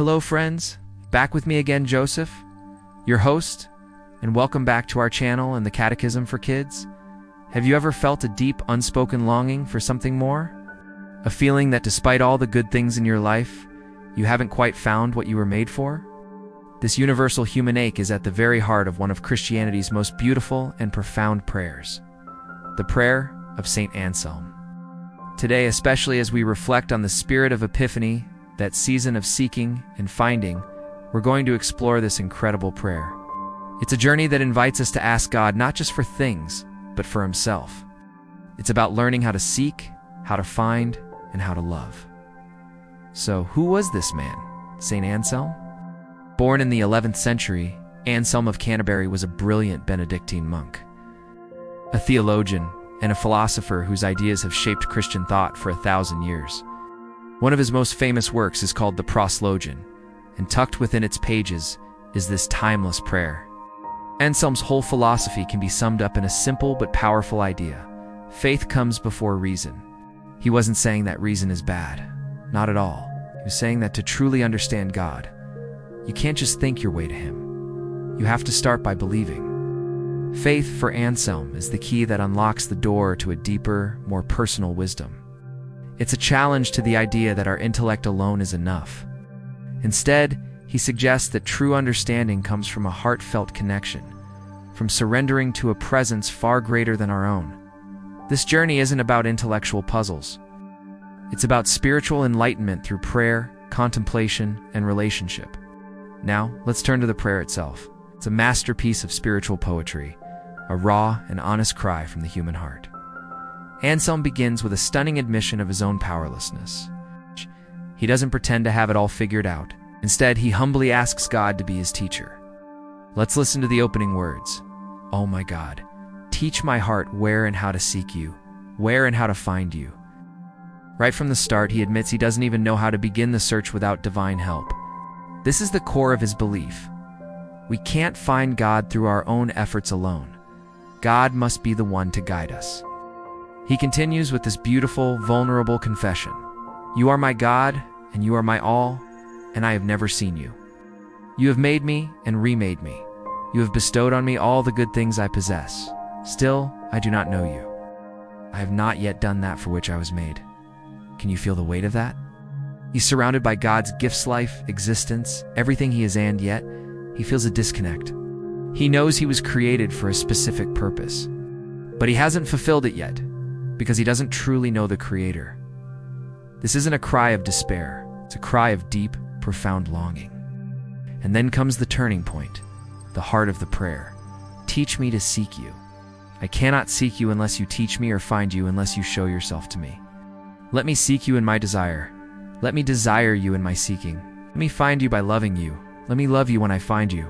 Hello friends, back with me again, Joseph, your host, and welcome back to our channel and the Catechism for Kids. Have you ever felt a deep, unspoken longing for something more? A feeling that despite all the good things in your life, you haven't quite found what you were made for? This universal human ache is at the very heart of one of Christianity's most beautiful and profound prayers, the prayer of Saint Anselm. Today, especially as we reflect on the spirit of Epiphany, that season of seeking and finding, we're going to explore this incredible prayer. It's a journey that invites us to ask God not just for things, but for Himself. It's about learning how to seek, how to find, and how to love. So, who was this man, Saint Anselm? Born in the 11th century, Anselm of Canterbury was a brilliant Benedictine monk, a theologian, and a philosopher whose ideas have shaped Christian thought for 1,000 years. One of his most famous works is called the Proslogion, and tucked within its pages is this timeless prayer. Anselm's whole philosophy can be summed up in a simple but powerful idea. Faith comes before reason. He wasn't saying that reason is bad. Not at all. He was saying that to truly understand God, you can't just think your way to Him. You have to start by believing. Faith, for Anselm, is the key that unlocks the door to a deeper, more personal wisdom. It's a challenge to the idea that our intellect alone is enough. Instead, he suggests that true understanding comes from a heartfelt connection, from surrendering to a presence far greater than our own. This journey isn't about intellectual puzzles. It's about spiritual enlightenment through prayer, contemplation, and relationship. Now, let's turn to the prayer itself. It's a masterpiece of spiritual poetry, a raw and honest cry from the human heart. Anselm begins with a stunning admission of his own powerlessness. He doesn't pretend to have it all figured out. Instead, he humbly asks God to be his teacher. Let's listen to the opening words. "Oh my God, teach my heart where and how to seek you, where and how to find you." Right from the start, he admits he doesn't even know how to begin the search without divine help. This is the core of his belief. We can't find God through our own efforts alone. God must be the one to guide us. He continues with this beautiful, vulnerable confession. "You are my God, and you are my all, and I have never seen you. You have made me and remade me. You have bestowed on me all the good things I possess. Still, I do not know you. I have not yet done that for which I was made." Can you feel the weight of that? He's surrounded by God's gifts, life, existence, everything he is, and yet he feels a disconnect. He knows he was created for a specific purpose, but he hasn't fulfilled it yet because he doesn't truly know the Creator. This isn't a cry of despair. It's a cry of deep, profound longing. And then comes the turning point, the heart of the prayer. "Teach me to seek you. I cannot seek you unless you teach me, or find you unless you show yourself to me. Let me seek you in my desire. Let me desire you in my seeking. Let me find you by loving you. Let me love you when I find you."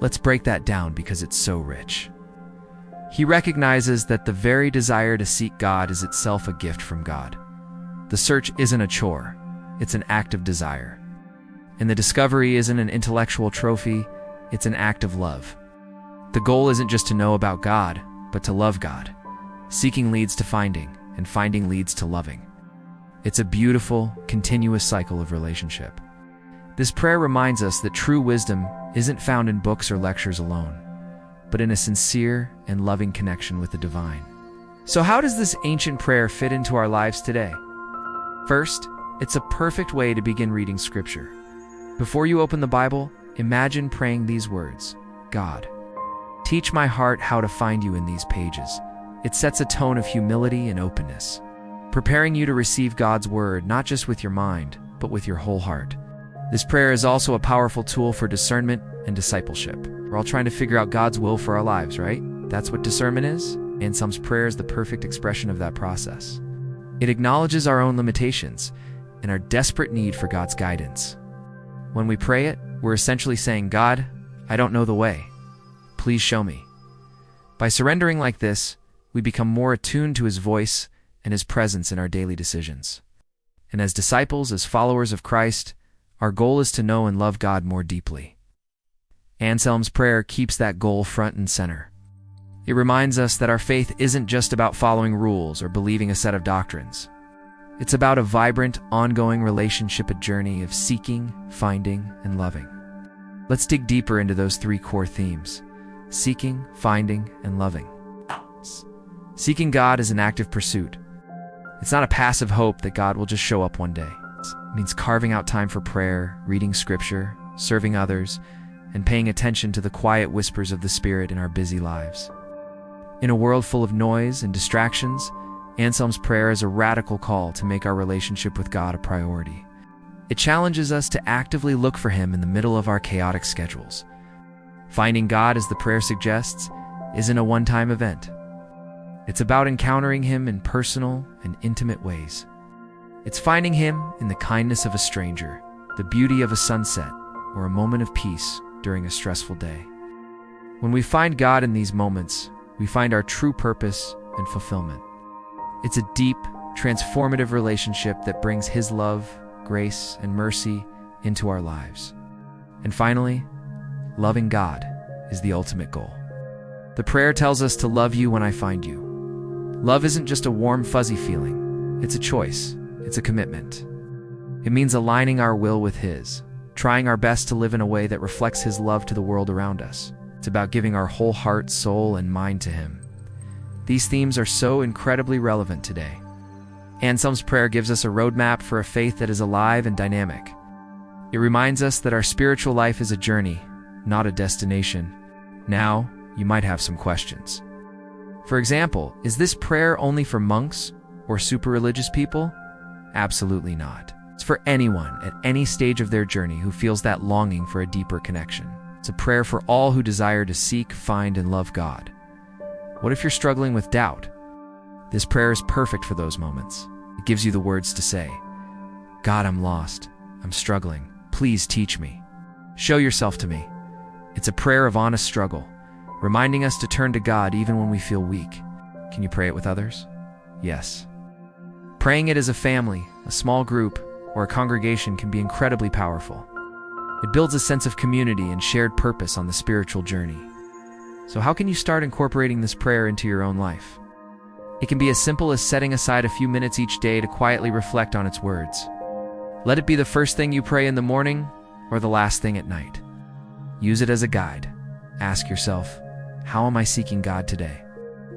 Let's break that down because it's so rich. He recognizes that the very desire to seek God is itself a gift from God. The search isn't a chore, it's an act of desire. And the discovery isn't an intellectual trophy, it's an act of love. The goal isn't just to know about God, but to love God. Seeking leads to finding, and finding leads to loving. It's a beautiful, continuous cycle of relationship. This prayer reminds us that true wisdom isn't found in books or lectures alone, but in a sincere and loving connection with the divine. So how does this ancient prayer fit into our lives today? First, it's a perfect way to begin reading Scripture. Before you open the Bible, imagine praying these words: "God, teach my heart how to find you in these pages." It sets a tone of humility and openness, preparing you to receive God's word not just with your mind, but with your whole heart. This prayer is also a powerful tool for discernment and discipleship. We're all trying to figure out God's will for our lives, right? That's what discernment is. Anselm's prayer is the perfect expression of that process. It acknowledges our own limitations and our desperate need for God's guidance. When we pray it, we're essentially saying, "God, I don't know the way. Please show me." By surrendering like this, we become more attuned to His voice and His presence in our daily decisions. And as disciples, as followers of Christ, our goal is to know and love God more deeply. Anselm's prayer keeps that goal front and center. It reminds us that our faith isn't just about following rules or believing a set of doctrines. It's about a vibrant, ongoing relationship, a journey of seeking, finding, and loving. Let's dig deeper into those three core themes: seeking, finding, and loving. Seeking God is an active pursuit. It's not a passive hope that God will just show up one day. It means carving out time for prayer, reading scripture, serving others, and paying attention to the quiet whispers of the Spirit in our busy lives. In a world full of noise and distractions, Anselm's Prayer is a radical call to make our relationship with God a priority. It challenges us to actively look for Him in the middle of our chaotic schedules. Finding God, as the prayer suggests, isn't a one-time event. It's about encountering Him in personal and intimate ways. It's finding Him in the kindness of a stranger, the beauty of a sunset, or a moment of peace during a stressful day. When we find God in these moments, we find our true purpose and fulfillment. It's a deep, transformative relationship that brings His love, grace, and mercy into our lives. And finally, loving God is the ultimate goal. The prayer tells us to love you when I find you. Love isn't just a warm, fuzzy feeling. It's a choice. It's a commitment. It means aligning our will with His, trying our best to live in a way that reflects His love to the world around us. It's about giving our whole heart, soul, and mind to Him. These themes are so incredibly relevant today. Anselm's Prayer gives us a roadmap for a faith that is alive and dynamic. It reminds us that our spiritual life is a journey, not a destination. Now, you might have some questions. For example, is this prayer only for monks or super religious people? Absolutely not. It's for anyone at any stage of their journey who feels that longing for a deeper connection. It's a prayer for all who desire to seek, find, and love God. What if you're struggling with doubt? This prayer is perfect for those moments. It gives you the words to say, God, I'm lost. I'm struggling. Please teach me. Show yourself to me. It's a prayer of honest struggle, reminding us to turn to God even when we feel weak. Can you pray it with others? Yes. Praying it as a family, a small group, or a congregation can be incredibly powerful. It builds a sense of community and shared purpose on the spiritual journey. So how can you start incorporating this prayer into your own life? It can be as simple as setting aside a few minutes each day to quietly reflect on its words. Let it be the first thing you pray in the morning or the last thing at night. Use it as a guide. Ask yourself, how am I seeking God today?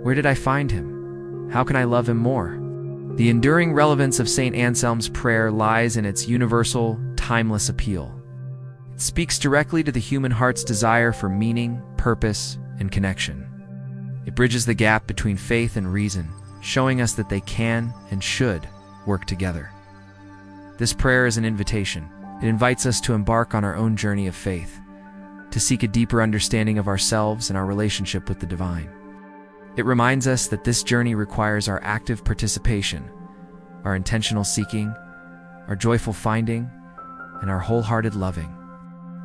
Where did I find Him? How can I love Him more? The enduring relevance of Saint Anselm's Prayer lies in its universal, timeless appeal. It speaks directly to the human heart's desire for meaning, purpose, and connection. It bridges the gap between faith and reason, showing us that they can and should work together. This prayer is an invitation. It invites us to embark on our own journey of faith, to seek a deeper understanding of ourselves and our relationship with the divine. It reminds us that this journey requires our active participation, our intentional seeking, our joyful finding, and our wholehearted loving.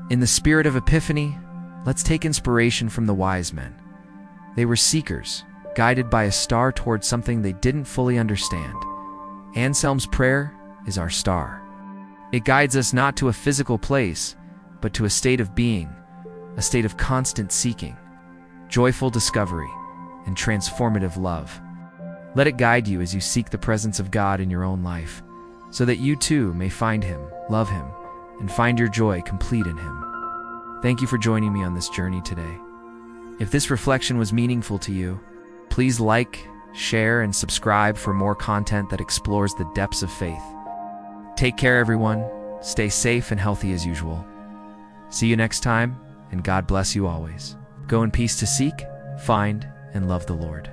In the spirit of Epiphany, let's take inspiration from the wise men. They were seekers, guided by a star towards something they didn't fully understand. Anselm's Prayer is our star. It guides us not to a physical place, but to a state of being, a state of constant seeking, joyful discovery, and transformative love. Let it guide you as you seek the presence of God in your own life, so that you too may find Him, love Him, and find your joy complete in Him. Thank you for joining me on this journey today. If this reflection was meaningful to you, please like, share, and subscribe for more content that explores the depths of faith. Take care, everyone. Stay safe and healthy as usual. See you next time, and God bless you always. Go in peace to seek, find, and love the Lord.